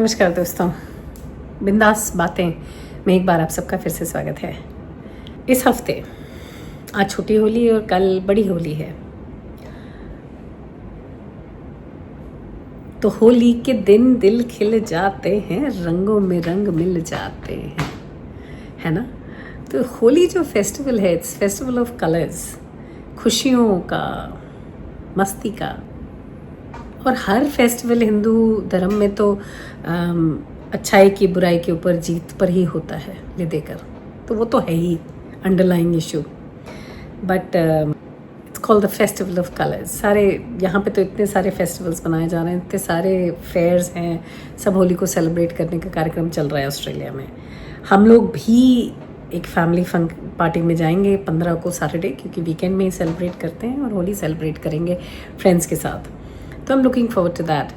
नमस्कार दोस्तों, बिंदास बातें में एक बार आप सबका फिर से स्वागत है। इस हफ्ते आज छोटी होली और कल बड़ी होली है, तो होली के दिन दिल खिल जाते हैं, रंगों में रंग मिल जाते हैं, है ना। तो होली जो फेस्टिवल है, इट्स फेस्टिवल ऑफ कलर्स, खुशियों का, मस्ती का। और हर फेस्टिवल हिंदू धर्म में तो अच्छाई की बुराई के ऊपर जीत पर ही होता है ये देकर, तो वो तो है ही underlying issue. But it's called the festival of colours. सारे यहाँ पे तो इतने सारे फेस्टिवल्स मनाए जा रहे हैं, इतने सारे फेयर्स हैं, सब होली को सेलिब्रेट करने का कार्यक्रम चल रहा है ऑस्ट्रेलिया में। हम लोग भी एक फैमिली फन पार्टी में जाएंगे 15 को सैटरडे, क्योंकि वीकेंड में ही सेलिब्रेट करते हैं और होली सेलिब्रेट करेंगे फ्रेंड्स के साथ। तो I am looking forward to that.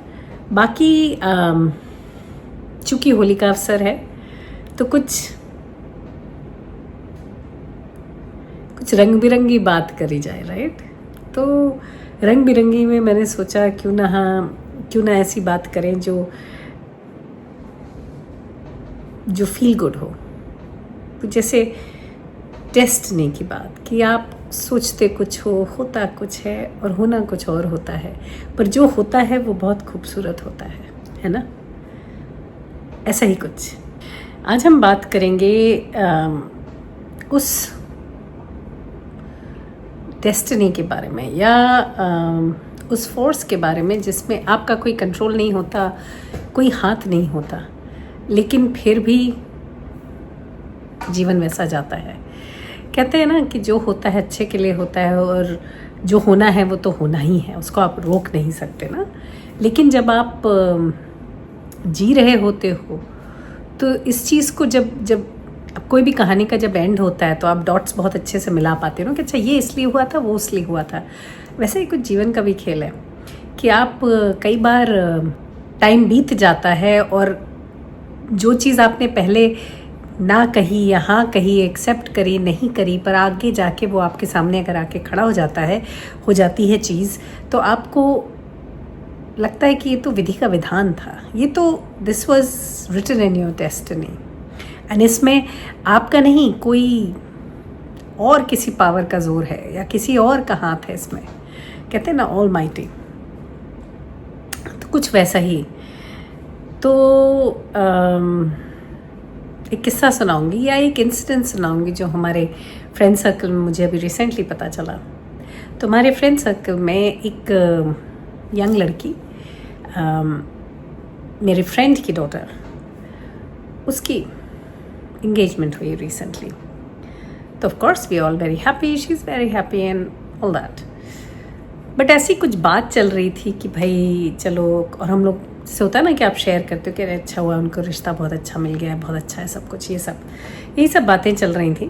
बाकी चूँकि होली का अवसर है तो कुछ रंग बिरंगी बात करी जाए, राइट। तो रंग बिरंगी में मैंने सोचा क्यों ना ऐसी बात करें जो फील गुड हो। तो जैसे डेस्टिनी की बात, कि आप सोचते कुछ हो, होता कुछ है और होना कुछ और होता है, पर जो होता है वो बहुत खूबसूरत होता है ना। ऐसा ही कुछ आज हम बात करेंगे उस डेस्टिनी के बारे में, या उस फोर्स के बारे में जिसमें आपका कोई कंट्रोल नहीं होता, कोई हाथ नहीं होता, लेकिन फिर भी जीवन वैसा जाता है। कहते हैं ना कि जो होता है अच्छे के लिए होता है, और जो होना है वो तो होना ही है, उसको आप रोक नहीं सकते ना। लेकिन जब आप जी रहे होते हो तो इस चीज़ को जब कोई भी कहानी का जब एंड होता है तो आप डॉट्स बहुत अच्छे से मिला पाते हो ना, कि अच्छा ये इसलिए हुआ था, वो इसलिए हुआ था। वैसे ही कुछ जीवन का भी खेल है कि आप कई बार टाइम बीत जाता है और जो चीज़ आपने पहले ना कही या हाँ कही, एक्सेप्ट करी, नहीं करी, पर आगे जाके वो आपके सामने अगर आके खड़ा हो जाती है चीज़, तो आपको लगता है कि ये तो विधि का विधान था, ये तो this was written in your destiny. And इसमें आपका नहीं, कोई और किसी पावर का जोर है या किसी और का हाथ है इसमें। कहते हैं ना ऑल माइटी, तो कुछ वैसा ही। तो एक किस्सा सुनाऊंगी या एक इंसिडेंट सुनाऊंगी जो हमारे फ्रेंड सर्कल में मुझे अभी रिसेंटली पता चला। तो हमारे फ्रेंड सर्कल में एक यंग लड़की, मेरे फ्रेंड की डॉटर, उसकी इंगेजमेंट हुई रिसेंटली। तो of course we all very happy, she is very happy and all that. But ऐसी कुछ बात चल रही थी कि भाई चलो, और हम लोग जैसे होता है ना कि आप शेयर करते हो कि अरे अच्छा हुआ, उनको रिश्ता बहुत अच्छा मिल गया है, बहुत अच्छा है सब कुछ, यही सब बातें चल रही थी।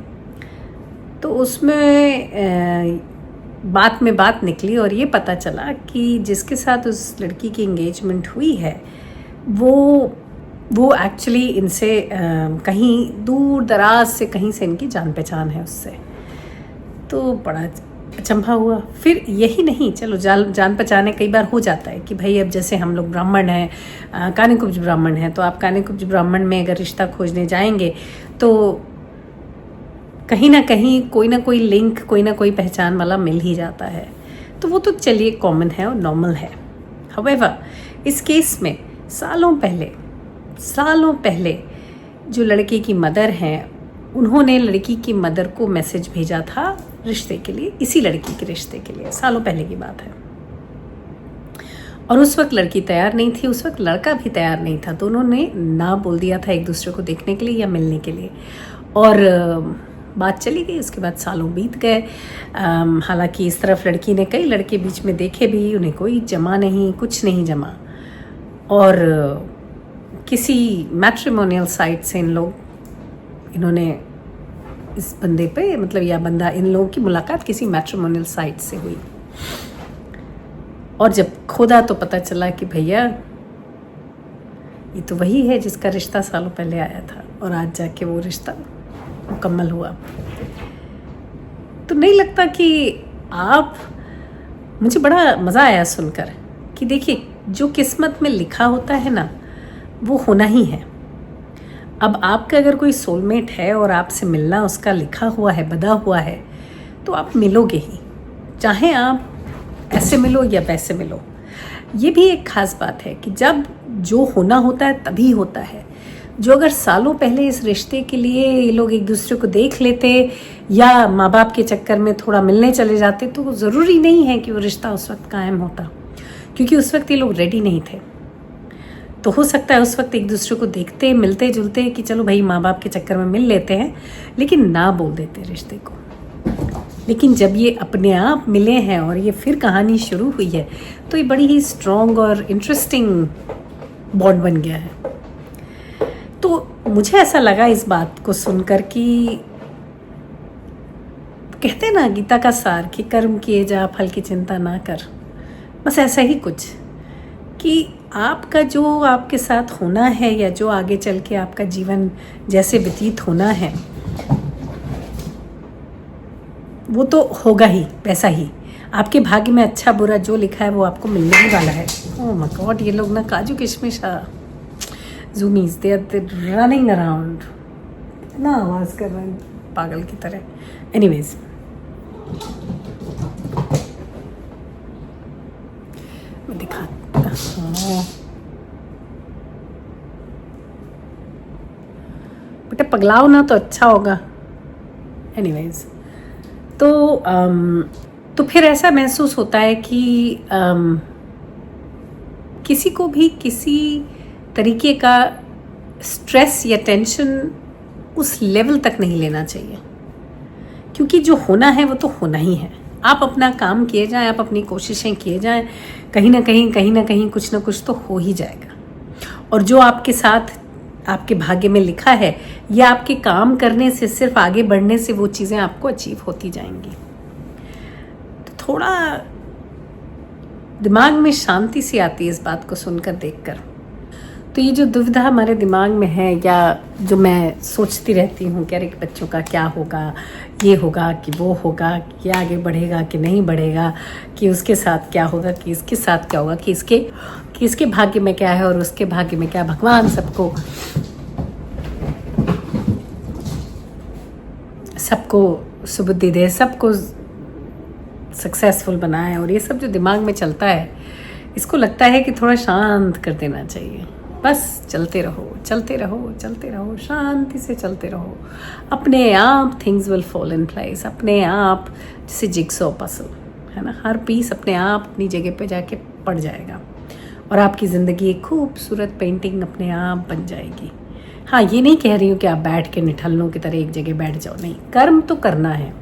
तो उसमें बात में बात निकली और ये पता चला कि जिसके साथ उस लड़की की एंगेजमेंट हुई है वो एक्चुअली इनसे कहीं दूर दराज से कहीं से इनकी जान पहचान है उससे। तो बड़ा अचंभा हुआ। फिर यही नहीं, चलो जान पहचाने कई बार हो जाता है कि भाई अब जैसे हम लोग ब्राह्मण हैं, कानिकुब्ज ब्राह्मण हैं, तो आप कानिकुब्ज ब्राह्मण में अगर रिश्ता खोजने जाएंगे तो कहीं ना कहीं कोई ना कोई लिंक, कोई ना कोई पहचान वाला मिल ही जाता है। तो वो तो चलिए कॉमन है और नॉर्मल है। हाउएवर इस केस में सालों पहले जो लड़के की मदर हैं, उन्होंने लड़की की मदर को मैसेज भेजा था रिश्ते के लिए, इसी लड़की के रिश्ते के लिए। सालों पहले की बात है। और उस वक्त लड़की तैयार नहीं थी, उस वक्त लड़का भी तैयार नहीं था। दोनों ने ना बोल दिया था एक दूसरे को देखने के लिए या मिलने के लिए, और बात चली गई। उसके बाद सालों बीत गए। हालांकि इस तरफ लड़की ने कई लड़के बीच में देखे भी, उन्हें कोई जमा नहीं, कुछ नहीं जमा। और किसी मैट्रिमोनियल साइट से इन्होंने इस बंदे पे, मतलब या बंदा, इन लोगों की मुलाकात किसी मैट्रिमोनियल साइट से हुई। और जब खोदा तो पता चला कि भैया ये तो वही है जिसका रिश्ता सालों पहले आया था, और आज जाके वो रिश्ता मुकम्मल हुआ। तो नहीं लगता कि मुझे बड़ा मज़ा आया सुनकर कि देखिए जो किस्मत में लिखा होता है ना, वो होना ही है। अब आपका अगर कोई सोलमेट है और आपसे मिलना उसका लिखा हुआ है, बधा हुआ है, तो आप मिलोगे ही, चाहे आप ऐसे मिलो या वैसे मिलो। ये भी एक ख़ास बात है कि जब जो होना होता है तभी होता है। जो अगर सालों पहले इस रिश्ते के लिए ये लोग एक दूसरे को देख लेते या माँ बाप के चक्कर में थोड़ा मिलने चले जाते, तो ज़रूरी नहीं है कि वो रिश्ता उस वक्त कायम होता, क्योंकि उस वक्त ये लोग रेडी नहीं थे। तो हो सकता है उस वक्त एक दूसरे को देखते, मिलते जुलते कि चलो भाई माँ बाप के चक्कर में मिल लेते हैं, लेकिन ना बोल देते रिश्ते को। लेकिन जब ये अपने आप मिले हैं और ये फिर कहानी शुरू हुई है, तो ये बड़ी ही स्ट्रॉन्ग और इंटरेस्टिंग बॉन्ड बन गया है। तो मुझे ऐसा लगा इस बात को सुनकर कि कहते हैं ना गीता का सार कि कर्म किए जा फल की चिंता ना कर, बस ऐसा ही कुछ कि आपका जो आपके साथ होना है या जो आगे चल के आपका जीवन जैसे व्यतीत होना है वो तो होगा ही वैसा ही। आपके भाग्य में अच्छा बुरा जो लिखा है वो आपको मिलने ही वाला है। ओह माय गॉड, ये लोग ना काजू किशमिश ज़ूमीज दे आर रनिंग अराउंड, इतना आवाज़ कर रहे हैं पागल की तरह। एनीवेज, मैं दिखाता हूँ बेटा, पगलाओ ना तो अच्छा होगा। एनीवेज, तो फिर ऐसा महसूस होता है कि किसी को भी किसी तरीके का स्ट्रेस या टेंशन उस लेवल तक नहीं लेना चाहिए, क्योंकि जो होना है वो तो होना ही है। आप अपना काम किए जाएं, आप अपनी कोशिशें किए जाएं, कहीं ना कहीं कुछ ना कुछ तो हो ही जाएगा। और जो आपके साथ आपके भाग्य में लिखा है, या आपके काम करने से, सिर्फ आगे बढ़ने से वो चीज़ें आपको अचीव होती जाएंगी। तो थोड़ा दिमाग में शांति सी आती है इस बात को सुनकर, देखकर। तो ये जो दुविधा हमारे दिमाग में है, या जो मैं सोचती रहती हूँ कि अरे बच्चों का क्या होगा, ये होगा कि वो होगा, कि आगे बढ़ेगा कि नहीं बढ़ेगा, कि उसके साथ क्या होगा, कि इसके साथ क्या होगा, कि इसके भाग्य में क्या है और उसके भाग्य में क्या। भगवान सबको सुबुद्धि दे, सबको सक्सेसफुल बनाए। और ये सब जो दिमाग में चलता है, इसको लगता है कि थोड़ा शांत कर देना चाहिए। बस चलते रहो, शांति से चलते रहो। अपने आप things will fall in place, अपने आप, जैसे जिग्सॉ पजल है ना, हर पीस अपने आप अपनी जगह पे जाके पड़ जाएगा और आपकी ज़िंदगी एक खूबसूरत पेंटिंग अपने आप बन जाएगी। हाँ, ये नहीं कह रही हूँ कि आप बैठ के निठल्लों की तरह एक जगह बैठ जाओ, नहीं, कर्म तो करना है।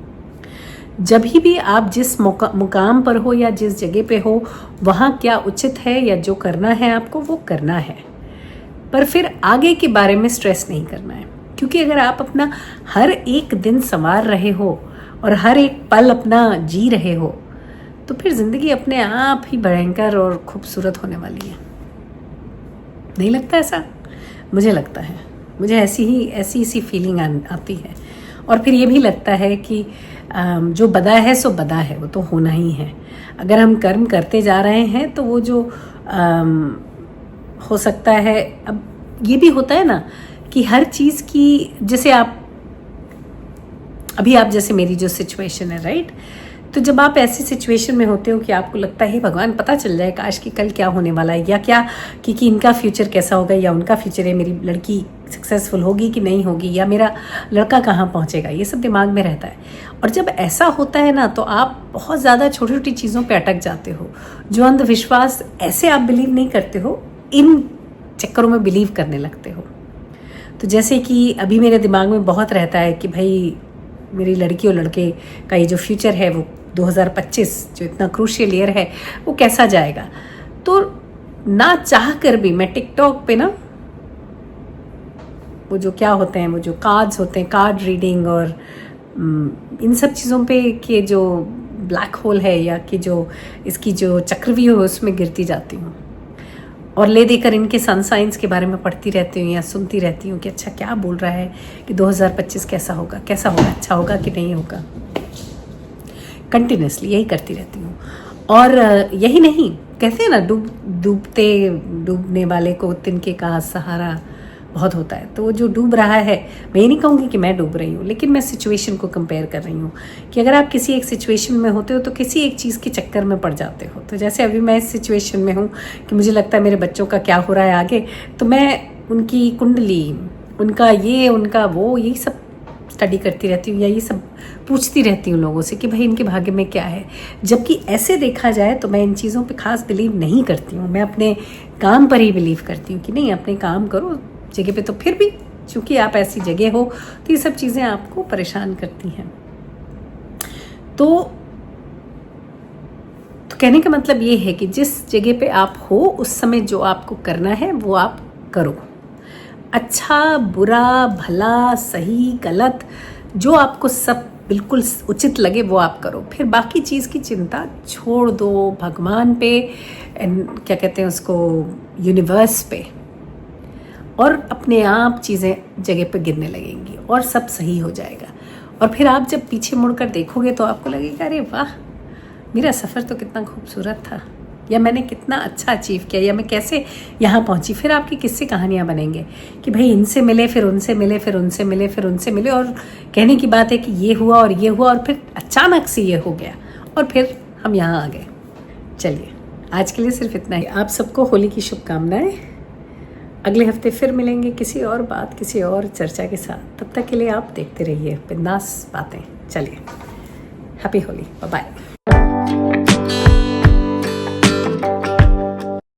जब भी आप जिस मुकाम पर हो या जिस जगह पे हो, वहाँ क्या उचित है या जो करना है आपको वो करना है, पर फिर आगे के बारे में स्ट्रेस नहीं करना है। क्योंकि अगर आप अपना हर एक दिन संवार रहे हो और हर एक पल अपना जी रहे हो, तो फिर ज़िंदगी अपने आप ही भयंकर और खूबसूरत होने वाली है। नहीं लगता ऐसा? मुझे लगता है, मुझे ऐसी फीलिंग आती है। और फिर ये भी लगता है कि जो बदा है सो बदा है, वो तो होना ही है। अगर हम कर्म करते जा रहे हैं तो वो जो हो सकता है, अब ये भी होता है ना कि हर चीज़ की, जैसे आप जैसे मेरी जो सिचुएशन है, राइट, तो जब आप ऐसी सिचुएशन में होते हो कि आपको लगता है भगवान पता चल जाए काश कि कल क्या होने वाला है, या क्या कि इनका फ्यूचर कैसा होगा, या उनका फ्यूचर है, मेरी लड़की सक्सेसफुल होगी कि नहीं होगी, या मेरा लड़का कहाँ पहुँचेगा, ये सब दिमाग में रहता है। और जब ऐसा होता है ना, तो आप बहुत ज़्यादा छोटी छोटी चीज़ों पे अटक जाते हो। जो अंधविश्वास ऐसे आप बिलीव नहीं करते हो, इन चक्करों में बिलीव करने लगते हो। तो जैसे कि अभी मेरे दिमाग में बहुत रहता है कि भाई मेरी लड़की और लड़के का ये जो फ्यूचर है वो 2025 जो इतना क्रूशियल ईयर है वो कैसा जाएगा। तो ना चाह कर भी मैं टिकटॉक पे ना वो जो क्या होते हैं, वो जो कार्ड्स होते हैं, कार्ड रीडिंग और इन सब चीज़ों पे के जो ब्लैक होल है या कि जो इसकी जो चक्रव्यूह है उसमें गिरती जाती हूँ और ले देकर इनके सन साइंस के बारे में पढ़ती रहती हूँ या सुनती रहती हूँ कि अच्छा क्या बोल रहा है कि 2025 कैसा होगा, अच्छा होगा कि नहीं होगा। कंटिन्यूसली यही करती रहती हूँ। और यही नहीं, कहते हैं ना, डूबने वाले को तिनके का सहारा बहुत होता है। तो वो जो डूब रहा है, मैं ये नहीं कहूँगी कि मैं डूब रही हूँ, लेकिन मैं सिचुएशन को कंपेयर कर रही हूँ कि अगर आप किसी एक सिचुएशन में होते हो तो किसी एक चीज़ के चक्कर में पड़ जाते हो। तो जैसे अभी मैं इस सिचुएशन में हूँ कि मुझे लगता है मेरे बच्चों का क्या हो रहा है आगे, तो मैं उनकी कुंडली, उनका ये, उनका वो, यही सब स्टडी करती रहती हूँ, या ये सब पूछती रहती हूँ लोगों से कि भाई इनके भाग्य में क्या है। जबकि ऐसे देखा जाए तो मैं इन चीज़ों पे खास बिलीव नहीं करती हूँ, मैं अपने काम पर ही बिलीव करती हूँ कि नहीं, अपने काम करो जगह पे। तो फिर भी चूंकि आप ऐसी जगह हो तो ये सब चीज़ें आपको परेशान करती हैं। तो कहने का मतलब ये है कि जिस जगह पे आप हो उस समय जो आपको करना है वो आप करो। अच्छा बुरा भला सही गलत जो आपको सब बिल्कुल उचित लगे वो आप करो। फिर बाकी चीज़ की चिंता छोड़ दो भगवान पे, क्या कहते हैं उसको, यूनिवर्स पे, और अपने आप चीज़ें जगह पे गिरने लगेंगी और सब सही हो जाएगा। और फिर आप जब पीछे मुड़कर देखोगे तो आपको लगेगा अरे वाह, मेरा सफ़र तो कितना खूबसूरत था, या मैंने कितना अच्छा अचीव किया, या मैं कैसे यहाँ पहुँची। फिर आपकी किस्से कहानियाँ बनेंगे कि भाई इनसे मिले, फिर उनसे मिले, फिर उनसे मिले, फिर उनसे मिले, और कहने की बात है कि ये हुआ और ये हुआ और फिर अचानक से ये हो गया और फिर हम यहाँ आ गए। चलिए आज के लिए सिर्फ इतना ही। आप सबको होली की शुभकामनाएं। अगले हफ्ते फिर मिलेंगे किसी और बात, किसी और चर्चा के साथ। तब तक के लिए आप देखते रहिए बिंदास बातें। चलिए, हैप्पी होली, बाय बाय।